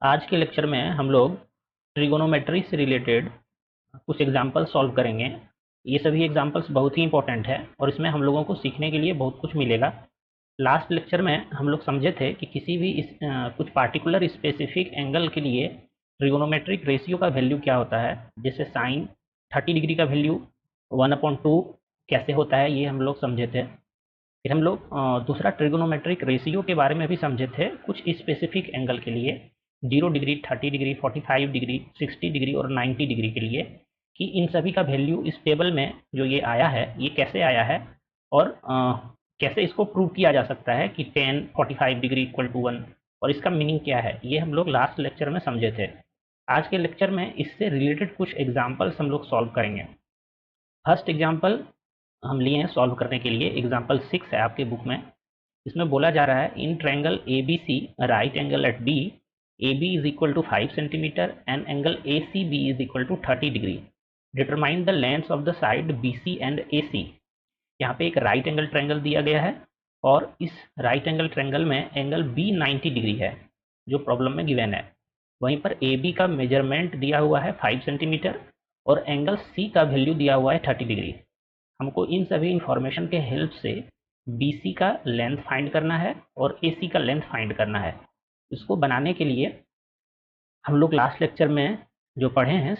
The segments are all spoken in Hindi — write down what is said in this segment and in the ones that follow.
आज के लेक्चर में हम लोग ट्रिगोनोमेट्री से रिलेटेड कुछ एग्जाम्पल सॉल्व करेंगे। ये सभी एग्जाम्पल्स बहुत ही इंपॉर्टेंट है और इसमें हम लोगों को सीखने के लिए बहुत कुछ मिलेगा। लास्ट लेक्चर में हम लोग समझे थे कि किसी भी कुछ पार्टिकुलर स्पेसिफिक एंगल के लिए ट्रिगोनोमेट्रिक रेशियो का वैल्यू क्या होता है। जैसे साइन 30 डिग्री का वैल्यू 1/2 कैसे होता है, ये हम लोग समझे थे। फिर हम लोग दूसरा ट्रिगोनोमेट्रिक रेशियो के बारे में भी समझे थे कुछ स्पेसिफिक एंगल के लिए 0 डिग्री, 30 डिग्री, 45 डिग्री, 60 डिग्री और 90 डिग्री के लिए, कि इन सभी का वैल्यू इस टेबल में जो ये आया है ये कैसे आया है और कैसे इसको प्रूव किया जा सकता है कि 10 45 डिग्री इक्वल टू 1 और इसका मीनिंग क्या है, ये हम लोग लास्ट लेक्चर में समझे थे। आज के लेक्चर में इससे रिलेटेड कुछ एग्जाम्पल्स हम लोग सॉल्व करेंगे। फर्स्ट एग्जाम्पल हम लिए हैं सॉल्व करने के लिए, एग्जाम्पल 6 है आपके बुक में। इसमें बोला जा रहा है in triangle A B C right angle at B A B is equal to 5 centimetre and angle A C B is equal to 30 degree. Determine the length of the side B C and A C. यहाँ पे एक राइट एंगल ट्रायंगल दिया गया है और इस राइट एंगल ट्रायंगल में एंगल बी 90 डिग्री है जो प्रॉब्लम में गिवन है। वहीं पर ए बी का मेजरमेंट दिया हुआ है 5 सेंटीमीटर और एंगल सी का वैल्यू दिया हुआ है 30 डिग्री। हमको इन सभी इंफॉर्मेशन के हेल्प से BC का लेंथ फाइंड करना है और AC का लेंथ फाइंड करना है। इसको बनाने के लिए हम लोग लास्ट लेक्चर में जो पढ़े हैं,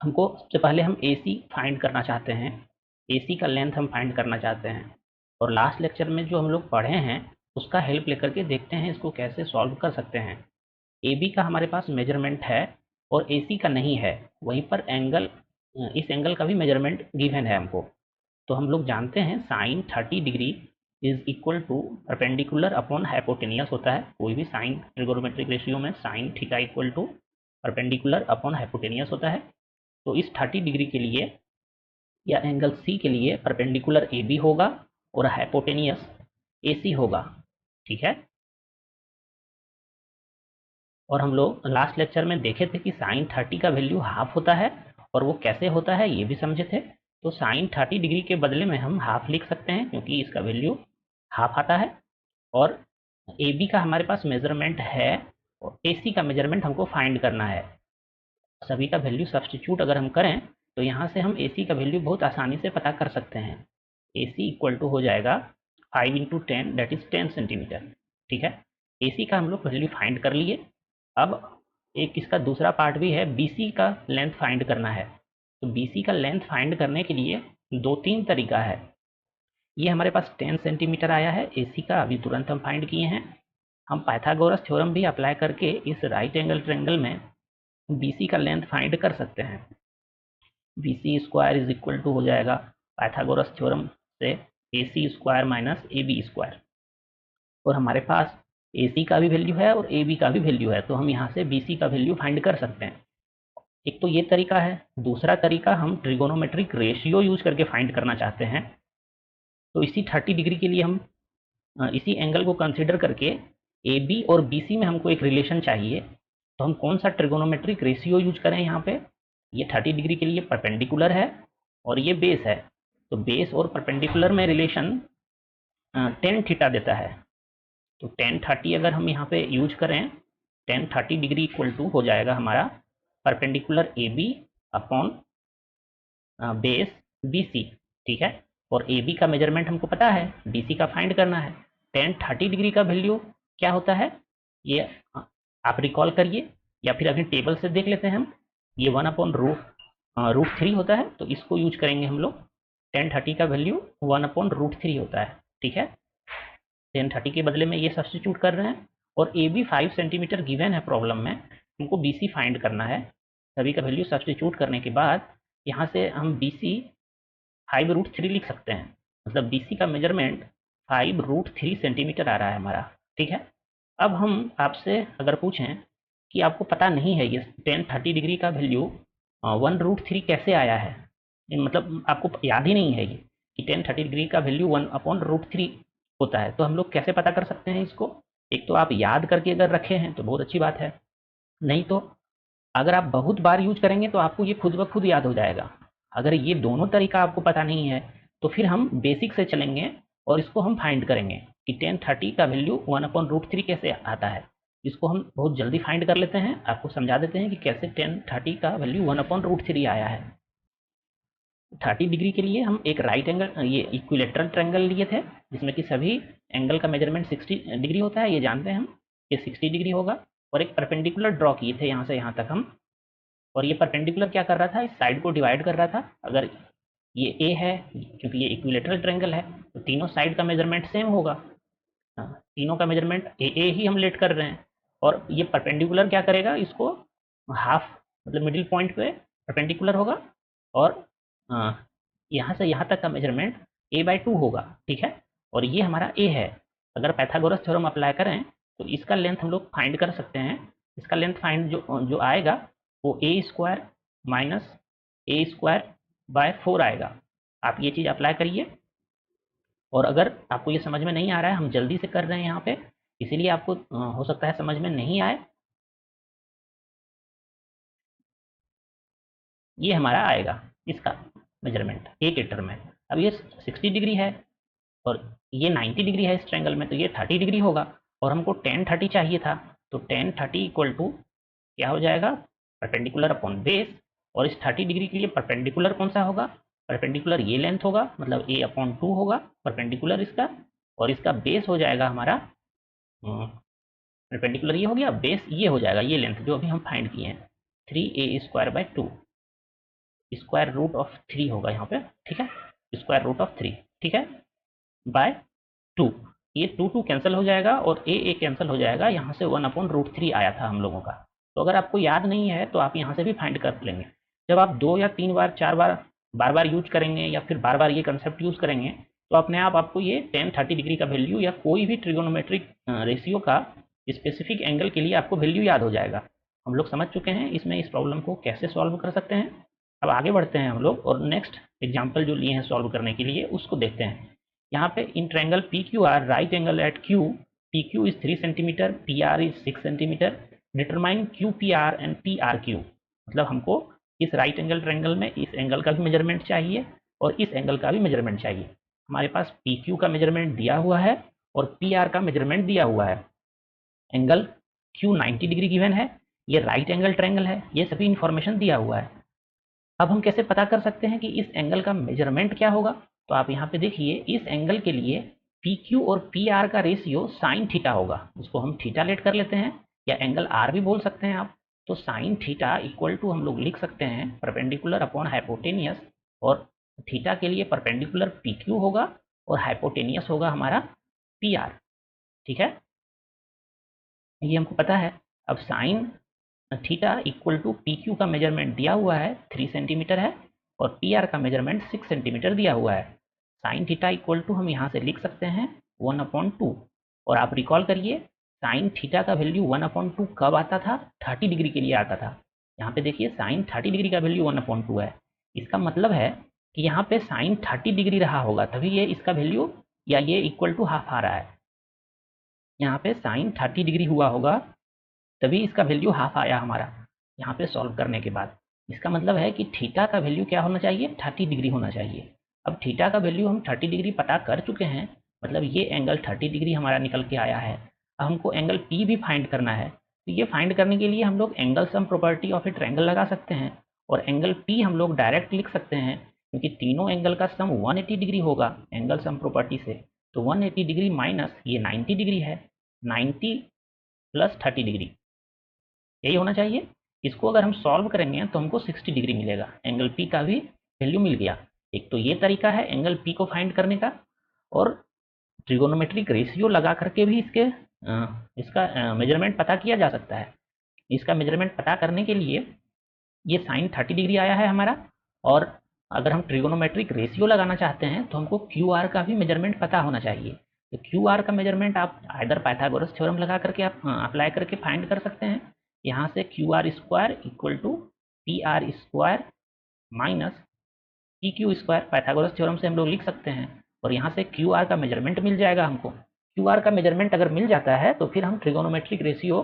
हमको सबसे पहले हम AC फाइंड करना चाहते हैं, AC का लेंथ हम फाइंड करना चाहते हैं और लास्ट लेक्चर में जो हम लोग पढ़े हैं उसका हेल्प लेकर के देखते हैं इसको कैसे सॉल्व कर सकते हैं। AB का हमारे पास मेजरमेंट है और AC का नहीं है, वहीं पर एंगल इस एंगल का भी मेजरमेंट गिवन है हमको। तो हम लोग जानते हैं sine 30 degree is equal to perpendicular upon hypotenuse होता है। कोई भी साइन ट्रिगोनोमेट्रिक रेशियो में sine theta equal to perpendicular upon hypotenuse होता है। तो इस 30 डिग्री के लिए या एंगल सी के लिए परपेंडिकुलर ए बी होगा और हाइपोटेनियस ए सी होगा। ठीक है। और हम लोग लास्ट लेक्चर में देखे थे कि साइन 30 का वैल्यू हाफ होता है और वो कैसे होता है ये भी समझे थे। तो साइन 30 डिग्री के बदले में हम हाफ लिख सकते हैं क्योंकि इसका वैल्यू हाफ आता है और ए बी का हमारे पास मेजरमेंट है और ए सी का मेजरमेंट हमको फाइंड करना है। सभी का वैल्यू सब्सटीट्यूट अगर हम करें तो यहाँ से हम ए सी का वैल्यू बहुत आसानी से पता कर सकते हैं। ए सी इक्वल टू हो जाएगा 5 इंटू 10 दैट इज 10 सेंटीमीटर। ठीक है। ए सी का हम लोग वैल्यू फाइंड कर लिए। अब एक इसका दूसरा पार्ट भी है, BC का लेंथ फाइंड करना है। तो BC का लेंथ फाइंड करने के लिए 2-3 तरीका है। ये हमारे पास 10 सेंटीमीटर आया है AC का, अभी तुरंत हम फाइंड किए हैं। हम पाइथागोरस थ्योरम भी अप्लाई करके इस राइट एंगल ट्रायंगल में BC का लेंथ फाइंड कर सकते हैं। BC square is equal to हो जाएगा पाइथागोरस थ्योरम से AC square minus AB square. और हमारे पास AC का भी वैल्यू है और AB का भी वैल्यू है, तो हम यहाँ से BC का वैल्यू फाइंड कर सकते हैं। एक तो ये तरीका है। दूसरा तरीका हम ट्रिगोनोमेट्रिक रेशियो यूज करके फाइंड करना चाहते हैं। तो इसी 30 डिग्री के लिए हम इसी एंगल को कंसिडर करके AB और BC में हमको एक रिलेशन चाहिए। तो हम कौन सा ट्रिगोनोमेट्रिक रेशियो यूज करें यहाँ पे। ये 30 डिग्री के लिए परपेंडिकुलर है और ये बेस है। तो बेस और परपेंडिकुलर में रिलेशन टेन थीटा देता है। तो टेन 30 अगर हम यहाँ पे यूज करें, टेन 30 डिग्री इक्वल टू हो जाएगा हमारा perpendicular A B upon base B C. ठीक है। और ए बी का मेजरमेंट हमको पता है, बी सी का फाइंड करना है। टेन 30 डिग्री का वैल्यू क्या होता है ये आप रिकॉल करिए या फिर अभी टेबल से देख लेते हैं हम। ये 1/√3 होता है, तो इसको यूज करेंगे हम लोग। टेन 30 का वैल्यू 1/√3 होता है। ठीक है। 1030 के बदले में ये सब्सटीट्यूट कर रहे हैं और ए बी 5 सेंटीमीटर गिवन है प्रॉब्लम में, हमको बी सी फाइंड करना है। सभी का वैल्यू सब्सटीट्यूट करने के बाद यहाँ से हम बी सी 5√3 लिख सकते हैं। मतलब बी सी का मेजरमेंट 5√3 सेंटीमीटर आ रहा है हमारा। ठीक है। अब हम आपसे अगर पूछें कि आपको पता नहीं है ये 1030 डिग्री का वैल्यू 1√3 कैसे आया है, मतलब आपको याद ही नहीं है ये कि 1030 डिग्री का वैल्यू 1/√3 होता है, तो हम लोग कैसे पता कर सकते हैं इसको। एक तो आप याद करके अगर रखे हैं तो बहुत अच्छी बात है, नहीं तो अगर आप बहुत बार यूज करेंगे तो आपको ये खुद ब खुद याद हो जाएगा। अगर ये दोनों तरीका आपको पता नहीं है तो फिर हम बेसिक से चलेंगे और इसको हम फाइंड करेंगे कि 1030 का वैल्यू 1/√3 कैसे आता है। इसको हम बहुत जल्दी फाइंड कर लेते हैं, आपको समझा देते हैं कि कैसे tan 30 का वैल्यू 1/√3 आया है। 30 डिग्री के लिए हम एक राइट एंगल ये इक्विलेटरल ट्रायंगल लिए थे, जिसमें कि सभी एंगल का मेजरमेंट 60 डिग्री होता है, ये जानते हैं हम, ये 60 डिग्री होगा। और एक परपेंडिकुलर ड्रॉ किए थे यहाँ से यहाँ तक हम, और ये परपेंडिकुलर क्या कर रहा था, इस साइड को डिवाइड कर रहा था। अगर ये ए है, क्योंकि ये इक्विलेटरल ट्रायंगल है, तो तीनों साइड का मेजरमेंट सेम होगा। हाँ, तीनों का मेजरमेंट ए ही हम लेट कर रहे हैं। और ये परपेंडिकुलर क्या करेगा, इसको हाफ मतलब मिडिल पॉइंट पे परपेंडिकुलर होगा, और यहाँ से यहाँ तक का मेजरमेंट a/2 होगा, ठीक है। और ये हमारा ए है। अगर पाइथागोरस थ्योरम अप्लाई करें तो इसका लेंथ हम लोग फाइंड कर सकते हैं। इसका लेंथ फाइंड जो आएगा वो a² माइनस a²/4 आएगा। आप ये चीज़ अप्लाई करिए। और अगर आपको ये समझ में नहीं आ रहा है, हम जल्दी से कर रहे हैं यहाँ पे, इसीलिए आपको हो सकता है समझ में नहीं आए। ये हमारा आएगा इसका मेजरमेंट ए के टर्म में। अब ये 60 डिग्री है और ये 90 डिग्री है इस ट्रायंगल में, तो ये 30 डिग्री होगा। और हमको tan 30 चाहिए था, तो tan 30 इक्वल टू क्या हो जाएगा, परपेंडिकुलर अपॉन बेस। और इस 30 डिग्री के लिए परपेंडिकुलर कौन सा होगा, परपेंडिकुलर ये लेंथ होगा, मतलब a/2 होगा परपेंडिकुलर इसका। और इसका बेस हो जाएगा हमारा, परपेंडिकुलर ये हो गया, बेस ये हो जाएगा, ये लेंथ जो अभी हम फाइंड किए हैं 3a² 2 √3 होगा यहाँ पे, ठीक है, √3, ठीक है, बाय 2। ये 2 कैंसिल हो जाएगा और ए कैंसिल हो जाएगा, यहाँ से 1/√3 आया था हम लोगों का। तो अगर आपको याद नहीं है तो आप यहाँ से भी फाइंड कर लेंगे। जब आप 2 या 3 बार 4 बार बार बार यूज करेंगे या फिर बार बार ये कंसेप्ट यूज करेंगे, तो अपने आप आपको ये tan 30 डिग्री का वैल्यू या कोई भी ट्रिगोनोमेट्रिक रेशियो का स्पेसिफिक एंगल के लिए आपको वैल्यू याद हो जाएगा। हम लोग समझ चुके हैं इसमें इस प्रॉब्लम को कैसे सॉल्व कर सकते हैं। अब आगे बढ़ते हैं हम लोग और नेक्स्ट एग्जाम्पल जो लिए हैं सॉल्व करने के लिए उसको देखते हैं। यहाँ पे in triangle PQR right angle at Q, PQ is 3 centimetre, PR is 6 centimetre, determine QPR and PRQ। मतलब हमको इस राइट एंगल ट्रायंगल में इस एंगल का भी मेजरमेंट चाहिए और इस एंगल का भी मेजरमेंट चाहिए। हमारे पास PQ का मेजरमेंट दिया हुआ है और PR का मेजरमेंट दिया हुआ है। एंगल Q 90 डिग्री गिवन है, ये राइट एंगल ट्रायंगल है, ये सभी इंफॉर्मेशन दिया हुआ है। अब हम कैसे पता कर सकते हैं कि इस एंगल का मेजरमेंट क्या होगा, तो आप यहाँ पे देखिए इस एंगल के लिए PQ और PR का रेशियो साइन थीटा होगा, उसको हम थीटा लेट कर लेते हैं या एंगल R भी बोल सकते हैं आप। तो साइन थीटा इक्वल टू हम लोग लिख सकते हैं परपेंडिकुलर अपॉन हाइपोटेनियस, और थीटा के लिए परपेंडिकुलर PQ होगा और हाइपोटेनियस होगा हमारा PR, ठीक है, ये हमको पता है। अब sine theta equal to PQ का मेजरमेंट दिया हुआ है 3 सेंटीमीटर है और PR का मेजरमेंट 6 सेंटीमीटर दिया हुआ है। साइन थीटा इक्वल टू हम यहाँ से लिख सकते हैं 1/2। और आप रिकॉल करिए साइन थीटा का वैल्यू 1/2 कब आता था, 30 डिग्री के लिए आता था। यहाँ पे देखिए साइन 30 डिग्री का वैल्यू 1/2 है, इसका मतलब है कि यहाँ पे साइन 30 डिग्री रहा होगा तभी ये इसका वैल्यू या ये इक्वल टू हाफ आ रहा है। यहाँ पे साइन 30 डिग्री हुआ होगा तभी इसका वैल्यू हाफ आया हमारा यहाँ पे सॉल्व करने के बाद। इसका मतलब है कि थीटा का वैल्यू क्या होना चाहिए, 30 डिग्री होना चाहिए। अब थीटा का वैल्यू हम 30 डिग्री पता कर चुके हैं, मतलब ये एंगल 30 डिग्री हमारा निकल के आया है। अब हमको एंगल P भी फाइंड करना है, तो ये फाइंड करने के लिए हम लोग angle sum property of A triangle लगा सकते हैं और एंगल P हम लोग डायरेक्ट लिख सकते हैं क्योंकि तीनों एंगल का सम 180 डिग्री होगा एंगल सम प्रॉपर्टी से। तो 180 डिग्री माइनस ये 90 डिग्री है, 90 प्लस 30 डिग्री यही होना चाहिए। इसको अगर हम सॉल्व करेंगे तो हमको 60 डिग्री मिलेगा, एंगल P का भी वैल्यू मिल गया। एक तो ये तरीका है एंगल P को फाइंड करने का, और ट्रिगोनोमेट्रिक रेशियो लगा करके भी इसका मेजरमेंट पता किया जा सकता है। इसका मेजरमेंट पता करने के लिए ये साइन 30 डिग्री आया है हमारा, और अगर हम ट्रिगोनोमेट्रिक रेशियो लगाना चाहते हैं तो हमको QR का भी मेजरमेंट पता होना चाहिए। तो QR का मेजरमेंट आप आइदर पाइथागोरस थ्योरम लगा करके आप अप्लाई करके फाइंड कर सकते हैं। यहाँ से QR² equal to PR² minus PQ² Pythagoras theorem से हम लोग लिख सकते हैं, और यहाँ से QR का मेजरमेंट मिल जाएगा हमको। QR का मेजरमेंट अगर मिल जाता है तो फिर हम ट्रिगोनोमेट्रिक रेशियो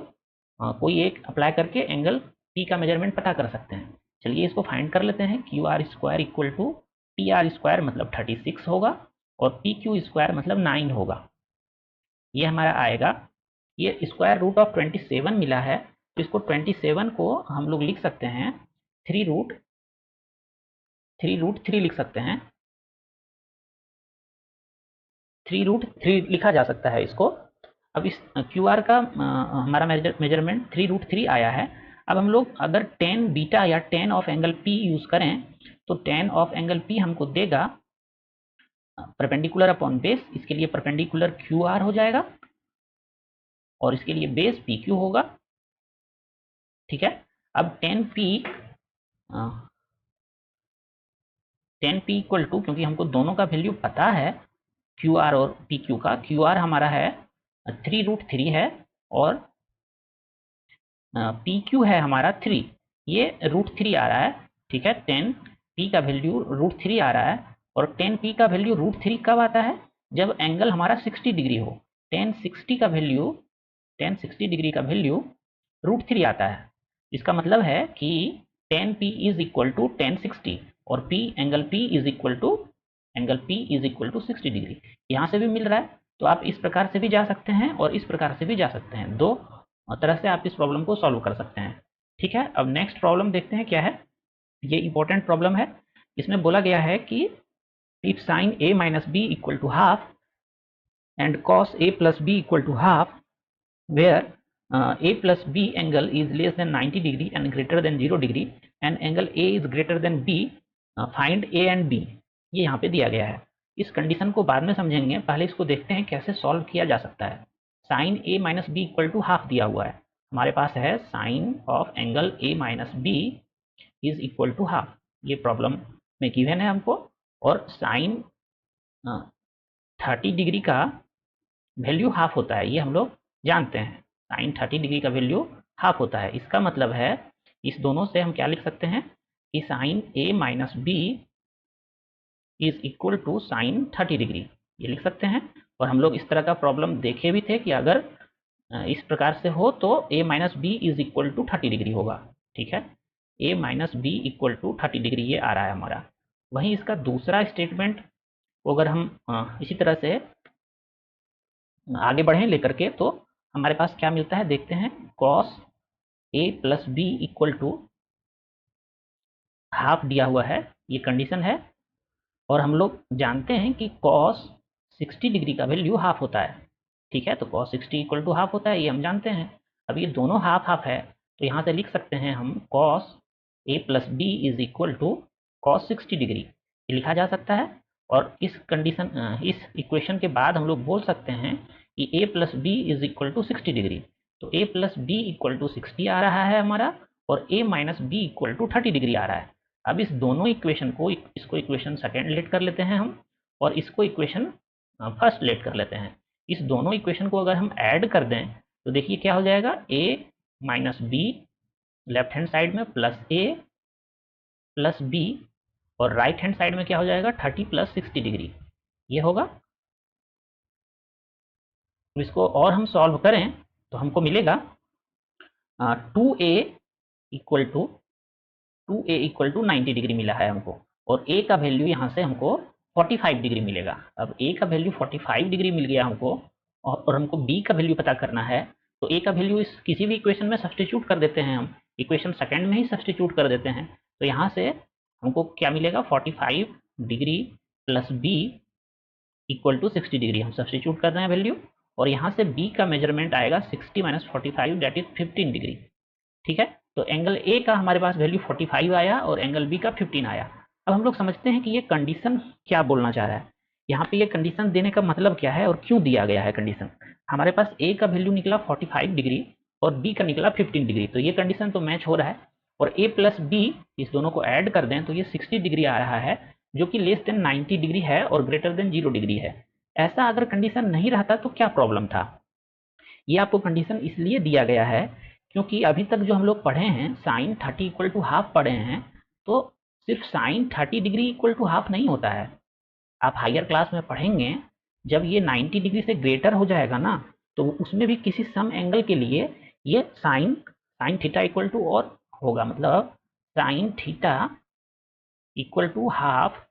कोई एक अप्लाई करके एंगल P का मेजरमेंट पता कर सकते हैं। चलिए इसको फाइंड कर लेते हैं। QR² इक्वल टू PR² मतलब 36 होगा और PQ² मतलब 9 होगा। ये हमारा आएगा ये स्क्वायर रूट ऑफ 27 मिला है, तो इसको 27 को हम लोग लिख सकते हैं 3√3 लिख सकते हैं, 3√3 लिखा जा सकता है इसको। अब इस क्यू आर का हमारा मेजरमेंट 3√3 आया है। अब हम लोग अगर टेन बीटा या ten of angle P use करें तो टेन ऑफ एंगल पी हमको देगा परपेंडिकुलर अपॉन बेस, इसके लिए परपेंडिकुलर क्यू आर हो जाएगा और इसके लिए बेस पी क्यू होगा। ठीक है, अब टेन पी इक्वल टू, क्योंकि हमको दोनों का वैल्यू पता है क्यू आर और पी क्यू का, क्यू आर हमारा है 3√3 है और पी क्यू है हमारा 3, ये √3 आ रहा है। ठीक है, 10p का वैल्यू √3 आ रहा है और 10p का वैल्यू √3 कब आता है, जब एंगल हमारा 60 डिग्री हो। 1060 डिग्री का वैल्यू √3 आता है। इसका मतलब है कि 10p इज इक्वल टू 1060 और angle p is equal to 60 degree. यहाँ से भी मिल रहा है, तो आप इस प्रकार से भी जा सकते हैं और इस प्रकार से भी जा सकते हैं, दो तरह से आप इस प्रॉब्लम को सॉल्व कर सकते हैं। ठीक है, अब नेक्स्ट प्रॉब्लम देखते हैं क्या है। ये इंपॉर्टेंट प्रॉब्लम है। इसमें बोला गया है कि if sine a minus B equal to half and cos a plus B equal to half where a plus b angle is less than 90 degree and greater than 0 degree and angle a is greater than b, find a and b। ये यहाँ पे दिया गया है। इस कंडीशन को बाद में समझेंगे, पहले इसको देखते हैं कैसे सॉल्व किया जा सकता है। Sine a minus B equal to half दिया हुआ है, हमारे पास है sine of angle a minus B is equal to half, ये प्रॉब्लम में गिवन है हमको। और साइन 30 डिग्री का वैल्यू हाफ होता है, ये हम लोग जानते हैं। साइन 30 डिग्री का वैल्यू हाफ होता है। इसका मतलब है इस दोनों से हम क्या लिख सकते हैं कि sine a minus B is equal to sine 30 degree, ये लिख सकते हैं। और हम लोग इस तरह का प्रॉब्लम देखे भी थे कि अगर इस प्रकार से हो तो a minus B is equal to 30 degree होगा। ठीक है, a minus B equal to 30 degree ये आ रहा है हमारा। वहीं इसका दूसरा स्टेटमेंट को अगर हम इसी तरह से आगे बढ़ें लेकर के, तो हमारे पास क्या मिलता है देखते हैं। Cos a plus B equal to half दिया हुआ है, ये कंडीशन है। और हम लोग जानते हैं कि कॉस 60 डिग्री का वैल्यू हाफ होता है। ठीक है, तो कॉस 60 इक्वल टू हाफ होता है, ये हम जानते हैं। अब ये दोनों हाफ हाफ है, तो यहाँ से लिख सकते हैं हम cos a plus B is equal to cos 60 degree, ये लिखा जा सकता है। और इस इक्वेशन के बाद हम लोग बोल सकते हैं कि a plus B is equal to 60 degree. तो a plus B equal to 60 आ रहा है हमारा और a minus B equal to 30 degree आ रहा है। अब इस दोनों इक्वेशन को, इसको इक्वेशन सेकेंड लेट कर लेते हैं हम और इसको इक्वेशन फर्स्ट लेट कर लेते हैं। इस दोनों इक्वेशन को अगर हम ऐड कर दें तो देखिए क्या हो जाएगा, a minus be left hand side में प्लस a प्लस बी और राइट हैंड साइड में क्या हो जाएगा 30 प्लस 60 डिग्री, ये होगा। तो इसको और हम सॉल्व करें तो हमको मिलेगा 2a इक्वल टू 90 डिग्री मिला है हमको और a का वैल्यू यहाँ से हमको 45 डिग्री मिलेगा। अब a का वैल्यू 45 डिग्री मिल गया हमको और हमको b का वैल्यू पता करना है, तो a का वैल्यू इस किसी भी इक्वेशन में सब्स्टिट्यूट कर देते हैं हम, इक्वेशन सेकेंड में ही सब्स्टिट्यूट कर देते हैं। तो यहाँ से हमको क्या मिलेगा 45 degree plus b equal to 60 degree, हम सब्स्टिट्यूट कर रहे हैं वैल्यू और यहाँ से b का मेजरमेंट आएगा 60 माइनस 45 दैट इज 15 डिग्री। ठीक है, तो एंगल ए का हमारे पास वैल्यू 45 आया और एंगल बी का 15 आया। अब हम लोग समझते हैं कि ये कंडीशन क्या बोलना चाह रहा है, यहाँ पे ये कंडीशन देने का मतलब क्या है और क्यों दिया गया है कंडीशन। हमारे पास ए का वैल्यू निकला 45 डिग्री और बी का निकला 15 डिग्री, तो ये कंडीशन तो मैच हो रहा है। और ए प्लस बी इस दोनों को ऐड कर दें तो ये 60 डिग्री आ रहा है, जो कि लेस देन 90 डिग्री है और ग्रेटर देन 0 डिग्री है। ऐसा अगर कंडीशन नहीं रहता तो क्या प्रॉब्लम था। ये आपको कंडीशन इसलिए दिया गया है क्योंकि अभी तक जो हम लोग पढ़े हैं साइन 30 इक्वल टू हाफ पढ़े हैं, तो सिर्फ sine 30 degree equal to half नहीं होता है। आप हायर क्लास में पढ़ेंगे, जब ये 90 डिग्री से ग्रेटर हो जाएगा ना, तो उसमें भी किसी सम एंगल के लिए ये साइन थीटा इक्वल टू और होगा, मतलब sine theta equal to half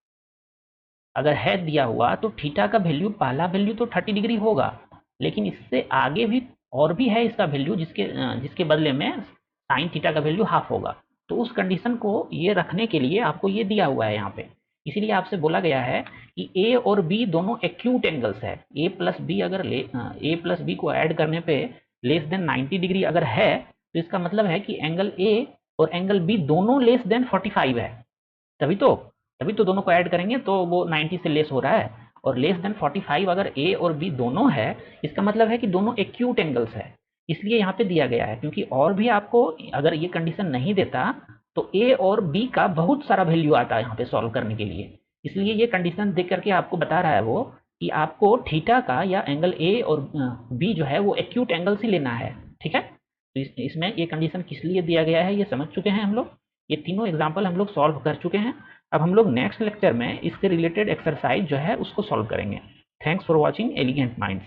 अगर है दिया हुआ तो थीटा का वैल्यू, पहला वैल्यू तो 30 डिग्री होगा, लेकिन इससे आगे भी और भी है इसका वैल्यू जिसके बदले में साइन थीटा का वैल्यू हाफ होगा। तो उस कंडीशन को ये रखने के लिए आपको ये दिया हुआ है यहाँ पे, इसीलिए आपसे बोला गया है कि ए और बी दोनों एक्यूट एंगल्स है। ए प्लस बी को ऐड करने पे लेस देन 90 डिग्री अगर है, तो इसका मतलब है कि एंगल ए और एंगल बी दोनों लेस देन 45 है। तभी तो तभी तो दोनों को ऐड करेंगे तो वो 90 से लेस हो रहा है। और लेस देन 45 अगर ए और बी दोनों है, इसका मतलब है कि दोनों एक्यूट एंगल्स है। इसलिए यहाँ पे दिया गया है, क्योंकि और भी आपको अगर ये कंडीशन नहीं देता तो ए और बी का बहुत सारा वैल्यू आता है यहाँ पे सॉल्व करने के लिए। इसलिए ये कंडीशन देख करके आपको बता रहा है वो कि आपको थीटा का या एंगल ए और बी जो है वो एक्यूट एंगल से लेना है। ठीक है, तो इसमें ये कंडीशन किस लिए दिया गया है ये समझ चुके हैं हम लोग। ये तीनों एग्जाम्पल हम लोग सॉल्व कर चुके हैं। अब हम लोग नेक्स्ट लेक्चर में इसके रिलेटेड एक्सरसाइज जो है उसको सॉल्व करेंगे। Thanks for watching elegant minds.